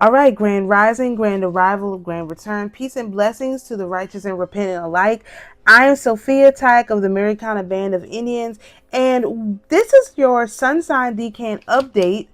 All right, grand rising, grand arrival, grand return, peace and blessings to the righteous and repentant alike. I am Sophia, Tayac of the AmaruKhan Band of Indians, and this is your sun sign Decan update.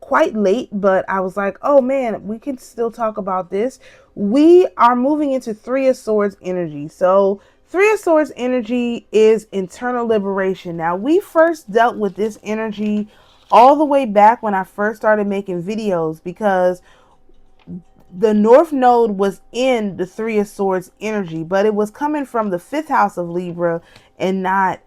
Quite late, but I was like, oh man, we can still talk about this. We are moving into Three of Swords energy. So, Three of Swords energy is internal liberation. Now, we first dealt with this energy all the way back when I first started making videos because the North Node was in the Three of Swords energy, but it was coming from the fifth house of Libra and not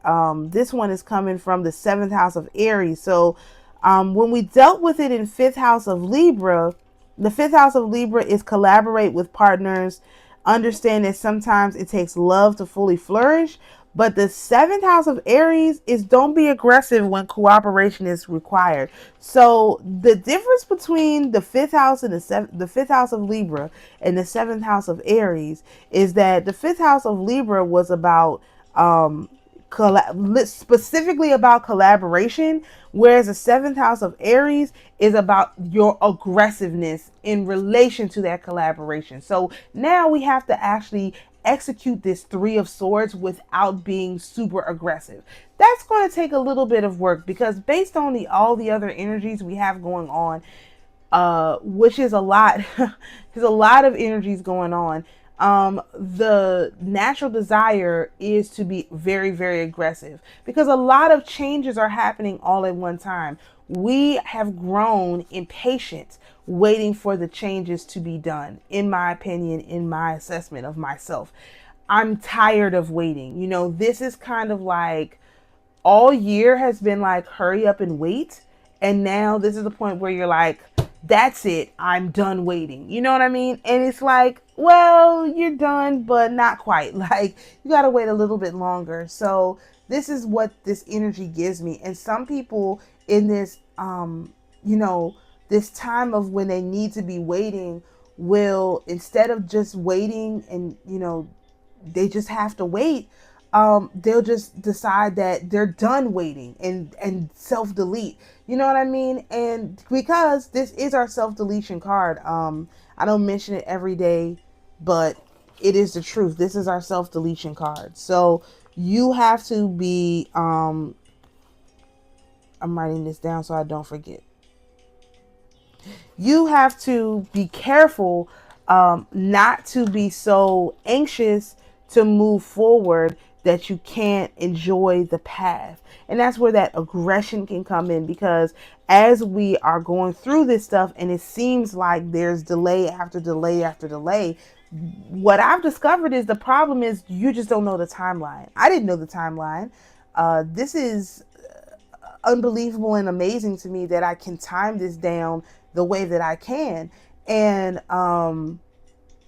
this one is coming from the seventh house of Aries. So when we dealt with it in fifth house of Libra, the fifth house of Libra is collaborate with partners, understand that sometimes it takes love to fully flourish. But the seventh house of Aries is don't be aggressive when cooperation is required. So the difference between the fifth house and the fifth house of Libra and the seventh house of Aries is that the fifth house of Libra was about specifically about collaboration, whereas the seventh house of Aries is about your aggressiveness in relation to that collaboration. So now we have to actually execute this Three of Swords without being super aggressive. That's going to take a little bit of work because based on the all the other energies we have going on, which is a lot, there's a lot of energies going on. The natural desire is to be very, very aggressive because a lot of changes are happening all at one time. We have grown impatient waiting for the changes to be done, in my opinion, in my assessment of myself. I'm tired of waiting. You know, this is kind of like all year has been like hurry up and wait, and now this is the point where you're like, that's it, I'm done waiting, you know what I mean? And it's like, well, you're done but not quite. Like, you got to wait a little bit longer. So this is what this energy gives me. And some people in this you know, this time of when they need to be waiting will, instead of just waiting and they just have to wait, they'll just decide that they're done waiting and self delete. You know what I mean? And because this is our self deletion card, I don't mention it every day, but it is the truth. This is our self deletion card. So you have to be. I'm writing this down so I don't forget. You have to be careful not to be so anxious to move forward that you can't enjoy the path. And that's where that aggression can come in, because as we are going through this stuff and it seems like there's delay after delay after delay, what I've discovered is the problem is you just don't know the timeline. I didn't know the timeline. This is unbelievable and amazing to me that I can time this down the way that I can. And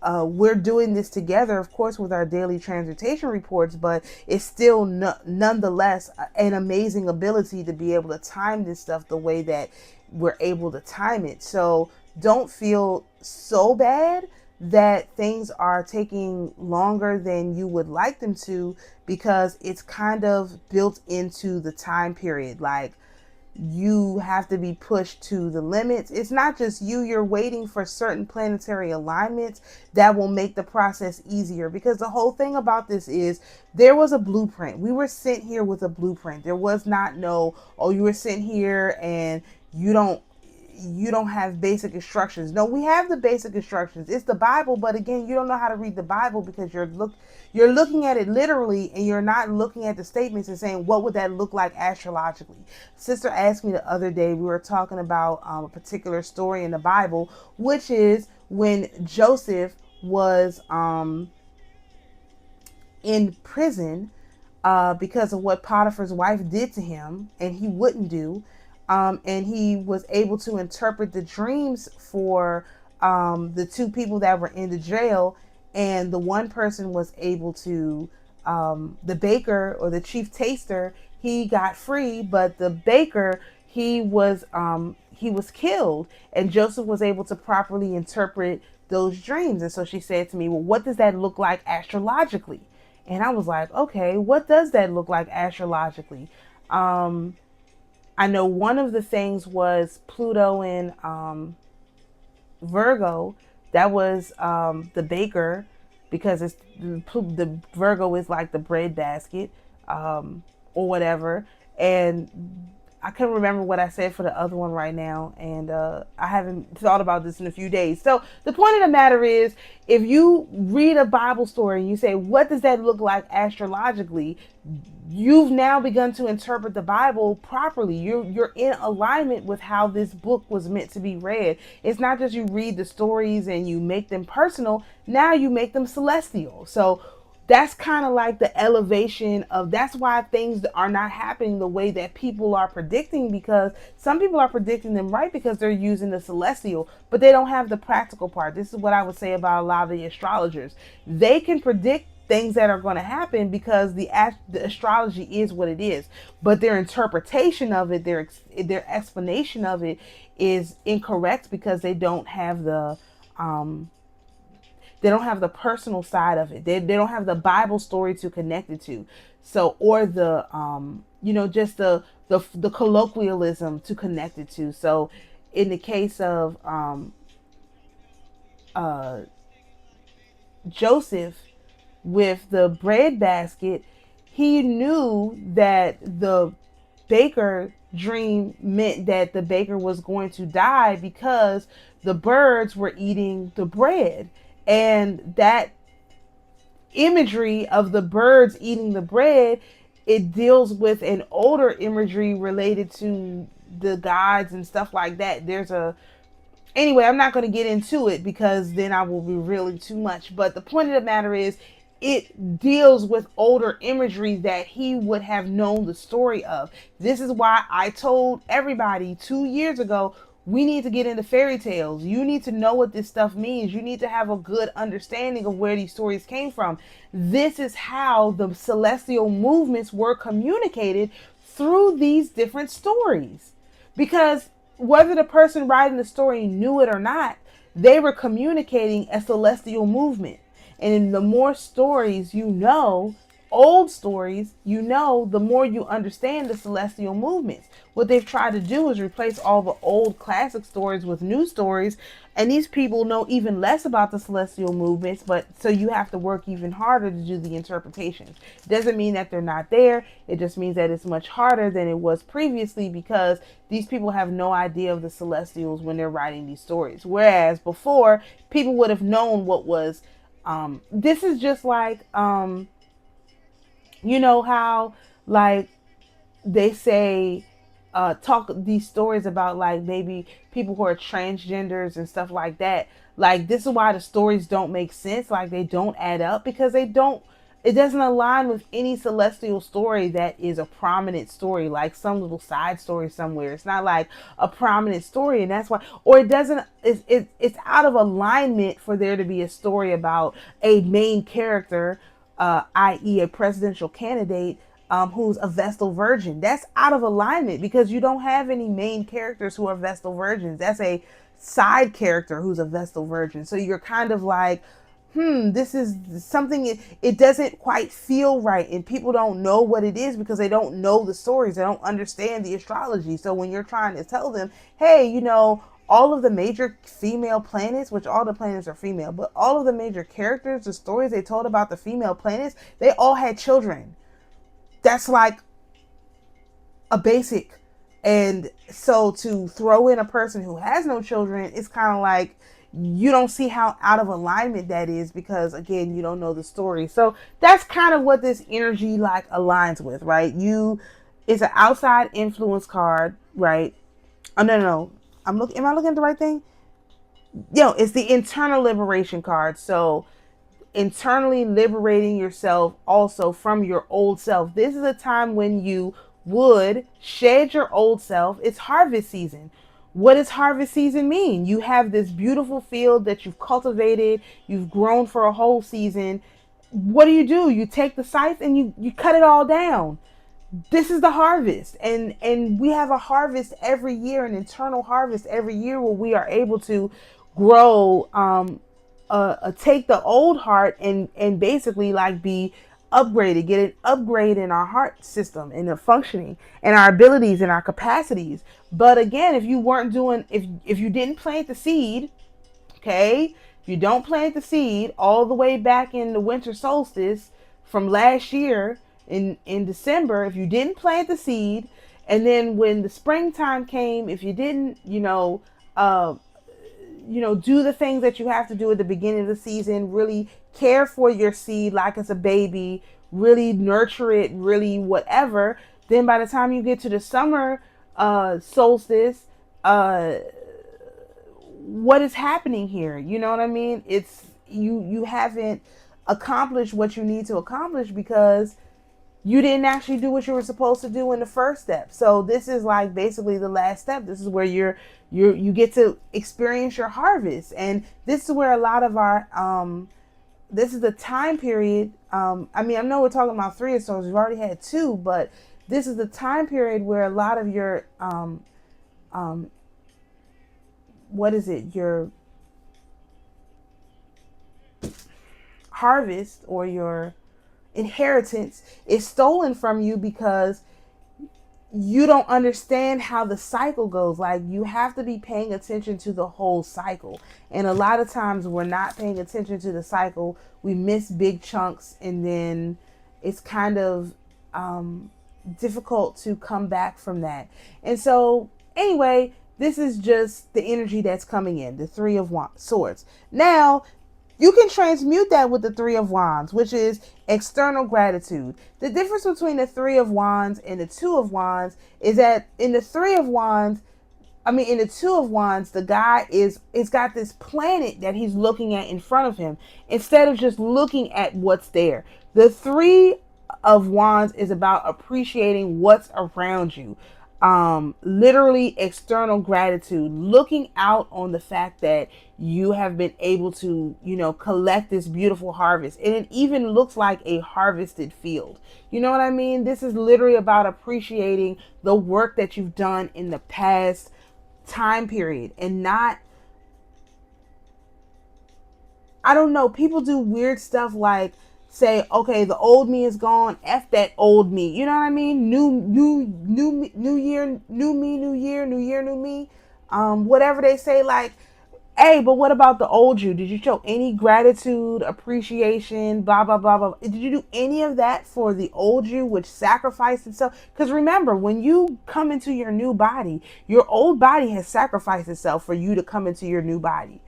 we're doing this together, of course, with our daily transmutation reports, but it's still nonetheless an amazing ability to be able to time this stuff the way that we're able to time it. So don't feel so bad that things are taking longer than you would like them to, because it's kind of built into the time period. Like, you have to be pushed to the limits. It's not just you, you're waiting for certain planetary alignments that will make the process easier, because the whole thing about this is there was a blueprint. We were sent here with a blueprint. There was not no, oh, you were sent here and you don't have basic instructions. No, we have the basic instructions. It's the Bible, but again, you don't know how to read the Bible because you're looking at it literally, and you're not looking at the statements and saying, what would that look like astrologically? Sister asked me the other day, we were talking about a particular story in the Bible, which is when Joseph was in prison because of what Potiphar's wife did to him and he wouldn't do. And he was able to interpret the dreams for the two people that were in the jail. And the one person was able to, the baker or the chief taster, he got free, but the baker, he was killed. And Joseph was able to properly interpret those dreams. And so she said to me, well, what does that look like astrologically? And I was like, okay, what does that look like astrologically? I know one of the things was Pluto and Virgo, that was the baker, because it's the Virgo is like the bread basket, or whatever. And I can't remember what I said for the other one right now, and I haven't thought about this in a few days. So the point of the matter is, if you read a Bible story and you say, what does that look like astrologically? You've now begun to interpret the Bible properly. You're in alignment with how this book was meant to be read. It's not just you read the stories and you make them personal. Now you make them celestial. So that's kind of like the elevation of, that's why things are not happening the way that people are predicting, because some people are predicting them right because they're using the celestial, but they don't have the practical part. This is what I would say about a lot of the astrologers. They can predict things that are going to happen because the astrology is what it is, but their interpretation of it, their explanation of it is incorrect because they don't have the personal side of it. They don't have the Bible story to connect it to. So, or the, just the colloquialism to connect it to. So in the case of Joseph with the bread basket, he knew that the baker dream meant that the baker was going to die because the birds were eating the bread. And that imagery of the birds eating the bread, it deals with an older imagery related to the gods and stuff like that. Anyway, I'm not going to get into it because then I will be revealing too much. But the point of the matter is, it deals with older imagery that he would have known the story of. This is why I told everybody 2 years ago, we need to get into fairy tales. You need to know what this stuff means. You need to have a good understanding of where these stories came from. This is how the celestial movements were communicated, through these different stories. Because whether the person writing the story knew it or not, they were communicating a celestial movement. And the more stories you know, old stories, the more you understand the celestial movements. What they've tried to do is replace all the old classic stories with new stories. And these people know even less about the celestial movements, but so you have to work even harder to do the interpretations. It doesn't mean that they're not there. It just means that it's much harder than it was previously, because these people have no idea of the celestials when they're writing these stories. Whereas before, people would have known what was, this is just like, how, like, they say, talk these stories about, like, maybe people who are transgenders and stuff like that. Like, this is why the stories don't make sense. Like, they don't add up, because it doesn't align with any celestial story that is a prominent story, like some little side story somewhere. It's not like a prominent story, and that's why, or it doesn't, it's out of alignment for there to be a story about a main character, i.e. a presidential candidate, who's a Vestal Virgin. That's out of alignment because you don't have any main characters who are Vestal Virgins. That's a side character who's a Vestal Virgin. So you're kind of like, this is something, it doesn't quite feel right. And people don't know what it is because they don't know the stories. They don't understand the astrology. So when you're trying to tell them, hey, all of the major female planets, which all the planets are female, but all of the major characters, the stories they told about the female planets, they all had children. That's like a basic. And so to throw in a person who has no children, it's kind of like, you don't see how out of alignment that is, because again, you don't know the story. So that's kind of what this energy like aligns with, right? It's an outside influence card, right? Oh, no. Am I looking at the right thing? It's the internal liberation card. So internally liberating yourself also from your old self. This is a time when you would shed your old self. It's harvest season. What does harvest season mean? You have this beautiful field that you've cultivated, you've grown for a whole season. What do? You take the scythe and you cut it all down. This is the harvest, and we have a harvest every year, an internal harvest every year, where we are able to grow, take the old heart and basically like be upgraded, get an upgrade in our heart system and the functioning and our abilities and our capacities. But again, if you weren't doing, if you didn't plant the seed, okay? If you don't plant the seed all the way back in the winter solstice from last year in December, if you didn't plant the seed, and then when the springtime came, if you didn't, uh, do the things that you have to do at the beginning of the season, really care for your seed like it's a baby, really nurture it, really whatever, then by the time you get to the summer solstice, uh, what is happening here? You know what I mean? It's you haven't accomplished what you need to accomplish because you didn't actually do what you were supposed to do in the first step. So this is like basically the last step. This is where you get to experience your harvest. And this is where a lot of our this is the time period. I mean, I know we're talking about 3 of Swords. We've already had 2, but this is the time period where a lot of your what is it? Your harvest or your inheritance is stolen from you because you don't understand how the cycle goes. Like, you have to be paying attention to the whole cycle. And a lot of times we're not paying attention to the cycle. We miss big chunks, and then it's kind of difficult to come back from that. And so anyway, this is just the energy that's coming in, the 3 of Swords. Now, you can transmute that with the 3 of Wands, which is external gratitude. The difference between the 3 of Wands and the 2 of Wands is that in the 2 of Wands, the guy is got this planet that he's looking at in front of him instead of just looking at what's there. The 3 of Wands is about appreciating what's around you. Literally external gratitude, looking out on the fact that you have been able to, collect this beautiful harvest. And it even looks like a harvested field. You know what I mean? This is literally about appreciating the work that you've done in the past time period and not, I don't know, people do weird stuff like say, okay, the old me is gone, F that old me. You know what I mean? New year, new me, new year, new year, new me. Whatever they say, like, hey, but what about the old you? Did you show any gratitude, appreciation, blah, blah, blah, blah? Did you do any of that for the old you, which sacrificed itself? Because remember, when you come into your new body, your old body has sacrificed itself for you to come into your new body.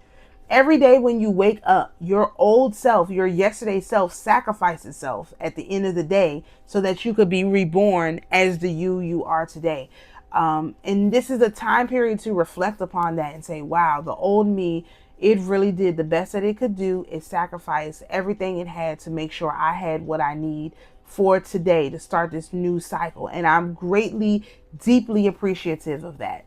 Every day when you wake up, your old self, your yesterday self sacrificed itself at the end of the day so that you could be reborn as the you are today. And this is a time period to reflect upon that and say, wow, the old me, it really did the best that it could do. It sacrificed everything it had to make sure I had what I need for today to start this new cycle. And I'm greatly, deeply appreciative of that.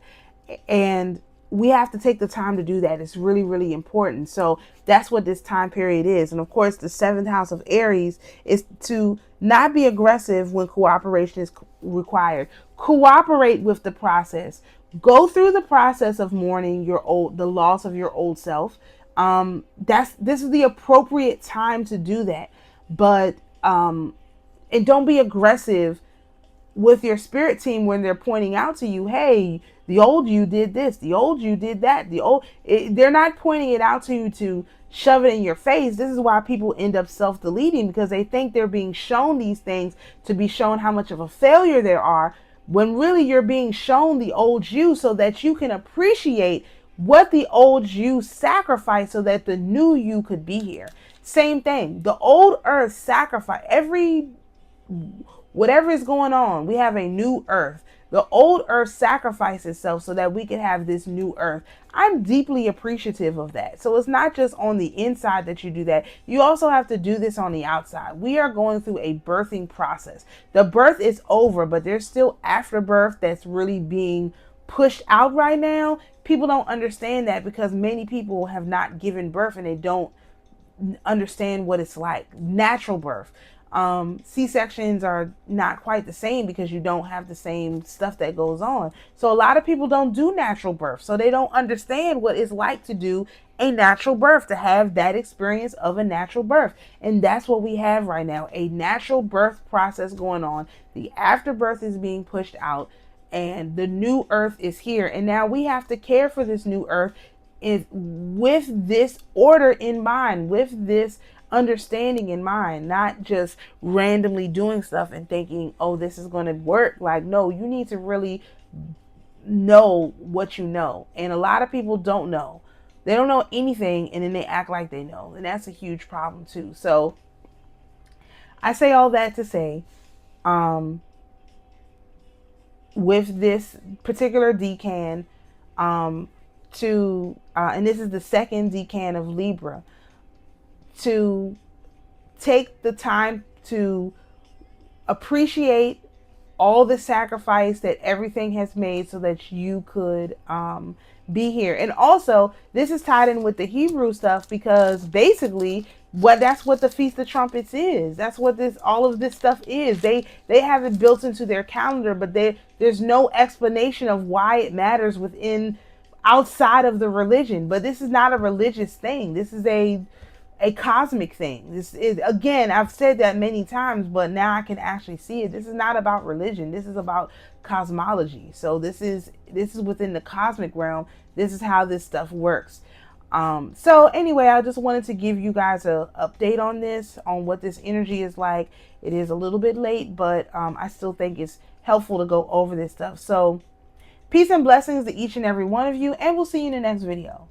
And we have to take the time to do that. It's really, really important. So that's what this time period is. And of course, the 7th house of Aries is to not be aggressive when cooperation is required. Cooperate with the process. Go through the process of mourning the loss of your old self. This is the appropriate time to do that. But and don't be aggressive with your spirit team when they're pointing out to you, hey, the old you did this, the old you did that, they're not pointing it out to you to shove it in your face. This is why people end up self-deleting, because they think they're being shown these things to be shown how much of a failure they are, when really you're being shown the old you so that you can appreciate what the old you sacrificed so that the new you could be here. Same thing. The old earth sacrifice whatever is going on, we have a new earth. The old earth sacrificed itself so that we could have this new earth. I'm deeply appreciative of that. So it's not just on the inside that you do that. You also have to do this on the outside. We are going through a birthing process. The birth is over, but there's still afterbirth that's really being pushed out right now. People don't understand that because many people have not given birth and they don't understand what it's like. Natural birth. C-sections are not quite the same because you don't have the same stuff that goes on. So a lot of people don't do natural birth. So they don't understand what it's like to do a natural birth, to have that experience of a natural birth. And that's what we have right now, a natural birth process going on. The afterbirth is being pushed out and the new earth is here. And now we have to care for this new earth is with this order in mind, with this understanding in mind, not just randomly doing stuff and thinking, oh, this is going to work. Like, no, you need to really know what you know. And a lot of people don't know. They don't know anything, and then they act like they know. And that's a huge problem too. So I say all that to say, with this particular decan, and this is the second decan of Libra, to take the time to appreciate all the sacrifice that everything has made so that you could be here. And also, this is tied in with the Hebrew stuff, because basically that's what the Feast of Trumpets is. That's what all of this stuff is. They have it built into their calendar, but there's no explanation of why it matters outside of the religion. But this is not a religious thing. This is a cosmic thing. This is, again, I've said that many times, but now I can actually see it. This is not about religion. This is about cosmology. So this is within the cosmic realm. This is how this stuff works. So anyway, I just wanted to give you guys a update on this, on what this energy is like. It is a little bit late, but I still think it's helpful to go over this stuff. So peace and blessings to each and every one of you, and we'll see you in the next video.